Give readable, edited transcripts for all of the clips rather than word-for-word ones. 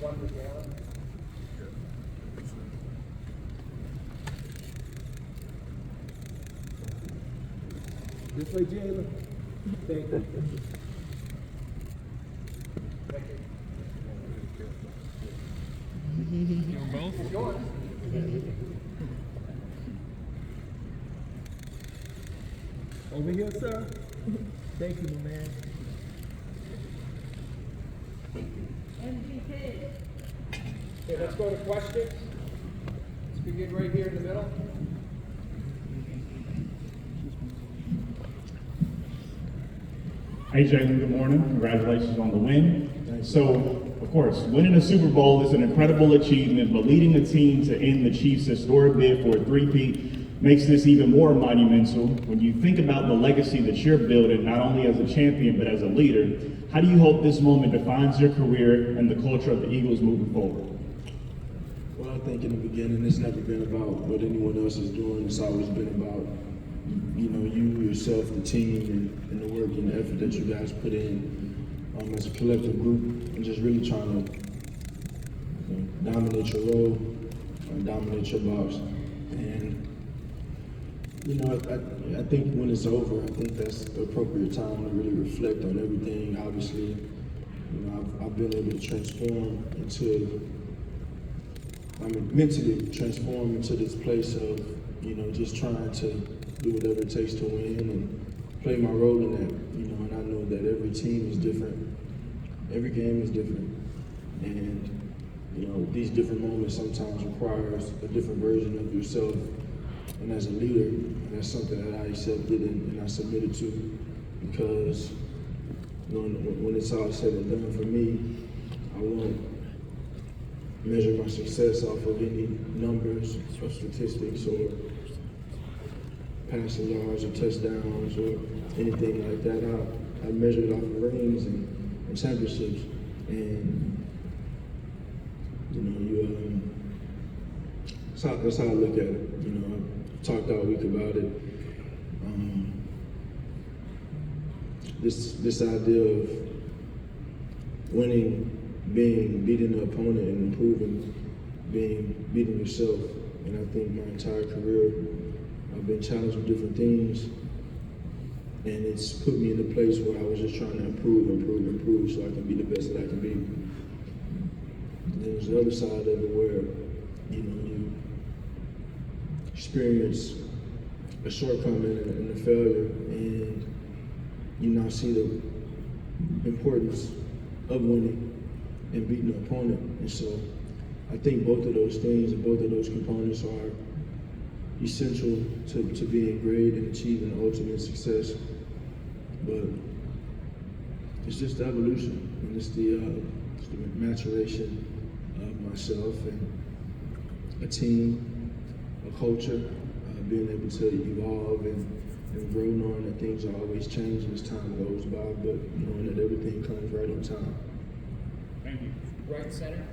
One for Jalen. This way, Jalen. Thank you. You want both? It's yours. Over here, sir. Thank you, my man. MVP. Okay, let's go to questions. Let's begin right here in the middle. Hey Jalen, good morning. Congratulations on the win. So, of course, winning a Super Bowl is an incredible achievement, but leading the team to end the Chiefs' historic bid for a three-peat makes this even more monumental. When you think about the legacy that you're building, not only as a champion, but as a leader, how do you hope this moment defines your career and the culture of the Eagles moving forward? Well, I think in the beginning, it's never been about what anyone else is doing. It's always been about, you know, you, yourself, the team, and the work and the effort that you guys put in as a collective group, and just really trying to dominate your role, dominate your box. And, you know, I think when it's over, I think that's the appropriate time to really reflect on everything. Obviously, you know, I've been able to transform into, mentally transform into this place of, you know, just trying to do whatever it takes to win and play my role in that, you know, and I know that every team is different, every game is different, and, you know, these different moments sometimes requires a different version of yourself, and as a leader, that's something that I accepted and I submitted to, because, you know, when it's all said and done for me, I won't measure my success off of any numbers or statistics or passing yards or touchdowns or anything like that. I measure it off of rings and championships. And, you know, that's how I look at it. You know, I've talked all week about it. This idea of winning, beating the opponent and improving, beating yourself. And I think my entire career, I've been challenged with different things, and it's put me in a place where I was just trying to improve so I can be the best that I can be. And then there's the other side of it where, you know, you experience a shortcoming and a failure, and you now see the importance of winning and beating the opponent. And so I think both of those things and both of those components are essential to being great and achieving ultimate success. But it's just the evolution, and it's the maturation of myself and a team, a culture, being able to evolve and grow, knowing that things are always changing as time goes by, but knowing that everything comes right on time. Thank you. Right center.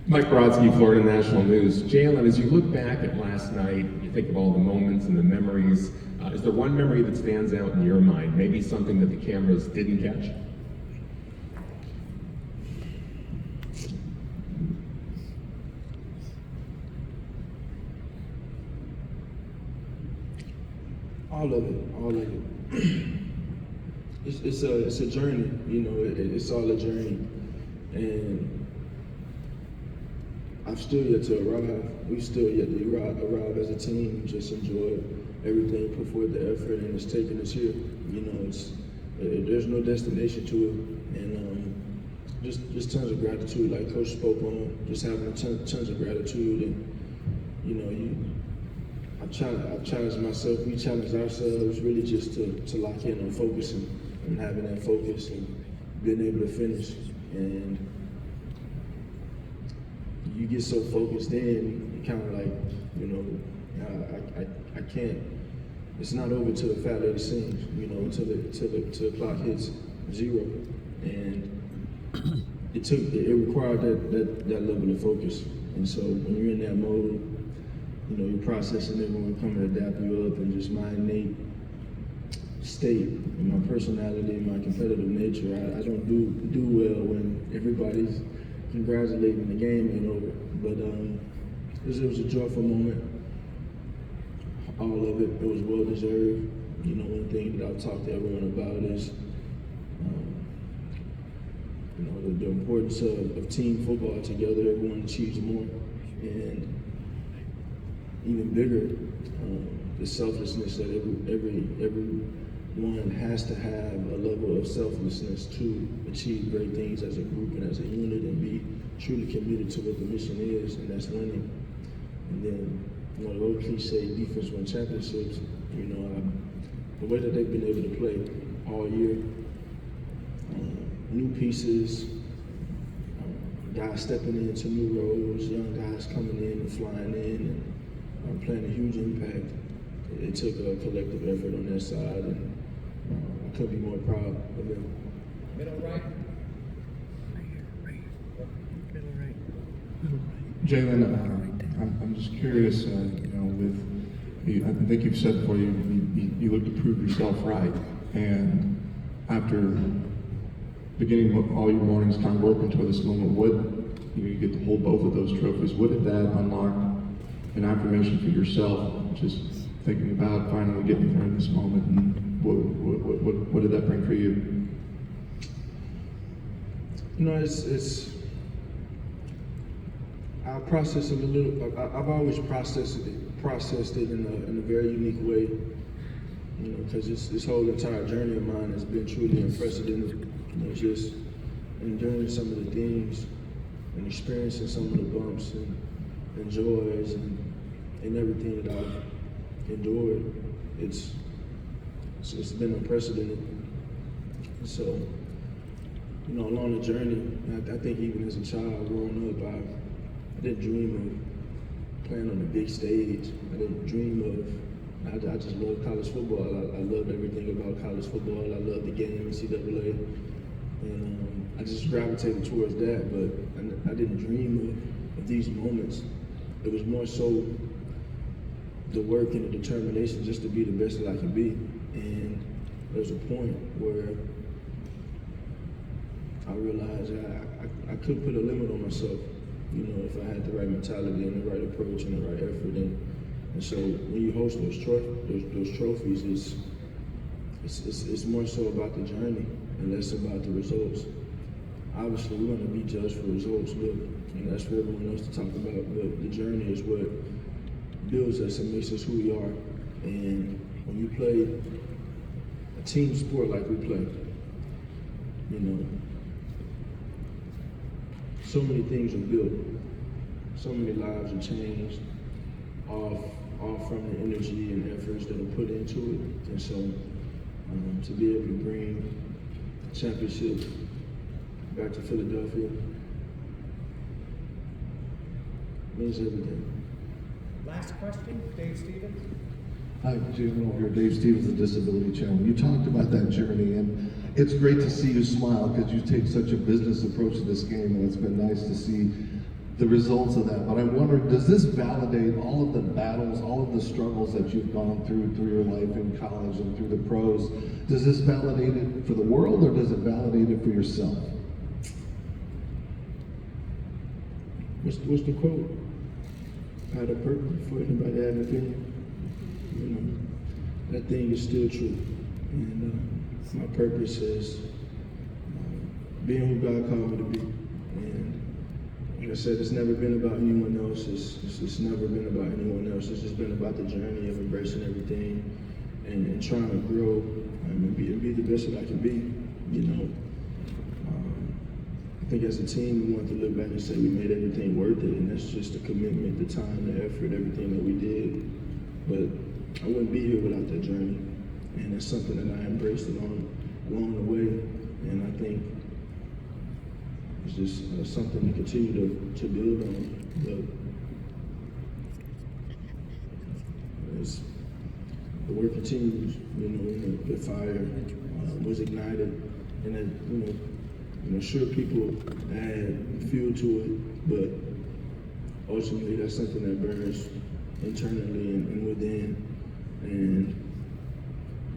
Mike Brodsky, Florida National News. Jalen, as you look back at last night, you think of all the moments and the memories. Is there one memory that stands out in your mind? Maybe something that the cameras didn't catch? All of it. It's a journey, you know. It's all a journey, and I've still yet to arrive. We've still yet to arrive as a team. Just enjoy everything, put forth the effort, and it's taking us here. You know, there's no destination to it, and just tons of gratitude, like Coach spoke on. Just having tons of gratitude, and you know, I've challenged myself. We challenged ourselves really just to lock in on focusing and having that focus and being able to finish. And you get so focused in, you kind of like, you know, I can't. It's not over till the fat lady sings, you know, till the clock hits 0. And it required that level of focus. And so when you're in that mode, you know, you're processing everyone coming to dap you up, and just my innate state and my personality and my competitive nature, I don't do well when everybody's congratulating the game ain't over. But it was a joyful moment. All of it was well deserved. You know, one thing that I've talked to everyone about is, you know, the importance of team football together. Everyone achieves more, and even bigger, the selflessness that everyone has to have a level of selflessness to achieve great things as a group and as a unit, and be truly committed to what the mission is, and that's winning. And then, you know, the old cliche, defense win championships. You know, the way that they've been able to play all year, new pieces, guys stepping into new roles, young guys coming in and flying in and playing a huge impact. It took a collective effort on their side, and I couldn't be more proud of them. Middle right. Jalen, I'm just curious, you know, I think you've said before, you look to prove yourself right, and after beginning all your mornings kind of working toward this moment, you get to hold both of those trophies. What did that unlock an affirmation for yourself, just thinking about finally getting there in this moment, and what did that bring for you? You know, I process it a little. I've always processed it in a very unique way. You know, because this whole entire journey of mine has been truly unprecedented. You know, just enduring some of the things and experiencing some of the bumps and joys and everything that I've endured. It's been unprecedented. So, you know, along the journey, I think even as a child growing up, I didn't dream of playing on the big stage. I didn't dream of, I just loved college football. I loved everything about college football. I loved the game, NCAA. And I just gravitated towards that, but I didn't dream of these moments. It was more so the work and the determination just to be the best that I could be. And there's a point where I realized I could put a limit on myself, you know, if I had the right mentality and the right approach and the right effort. And so when you host those trophies, it's more so about the journey and less about the results. Obviously, we want to be judged for results, but that's for everyone else to talk about. But the journey is what builds us and makes us who we are. And when you play a team sport like we play, you know, so many things are built, so many lives are changed, all from the energy and efforts that are put into it. And so to be able to bring a championship back to Philadelphia means everything. Last question, Dave Stevens. Hi, Jalen over here, Dave Stevens, the Disability Channel. You talked about that journey, and it's great to see you smile because you take such a business approach to this game, and it's been nice to see the results of that. But I wonder, does this validate all of the battles, all of the struggles that you've gone through your life in college and through the pros? Does this validate it for the world, or does it validate it for yourself? What's the quote? I had a purpose before anybody had an opinion. You know, that thing is still true. And my purpose is being who God called me to be. And like I said, it's never been about anyone else. It's never been about anyone else. It's just been about the journey of embracing everything and trying to grow and be the best that I can be, you know. I think as a team, we want to look back and say we made everything worth it, and that's just the commitment, the time, the effort, everything that we did. But I wouldn't be here without that journey, and it's something that I embraced along the way, and I think it's just something to continue to build on. But the work continues, you know, the fire was ignited, and then, you know, sure, people add fuel to it, but ultimately that's something that burns internally and within. And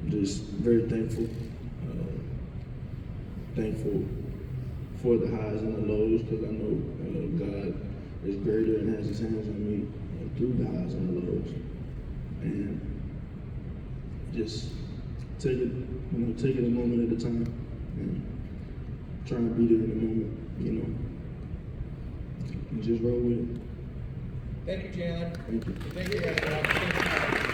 just very thankful. Thankful for the highs and the lows, because I know God is greater and has his hands on me through the highs and the lows. And just take it a moment at a time and try and be there in the moment, and just roll with it. Thank you, Jalen. Thank you. Thank you, everyone.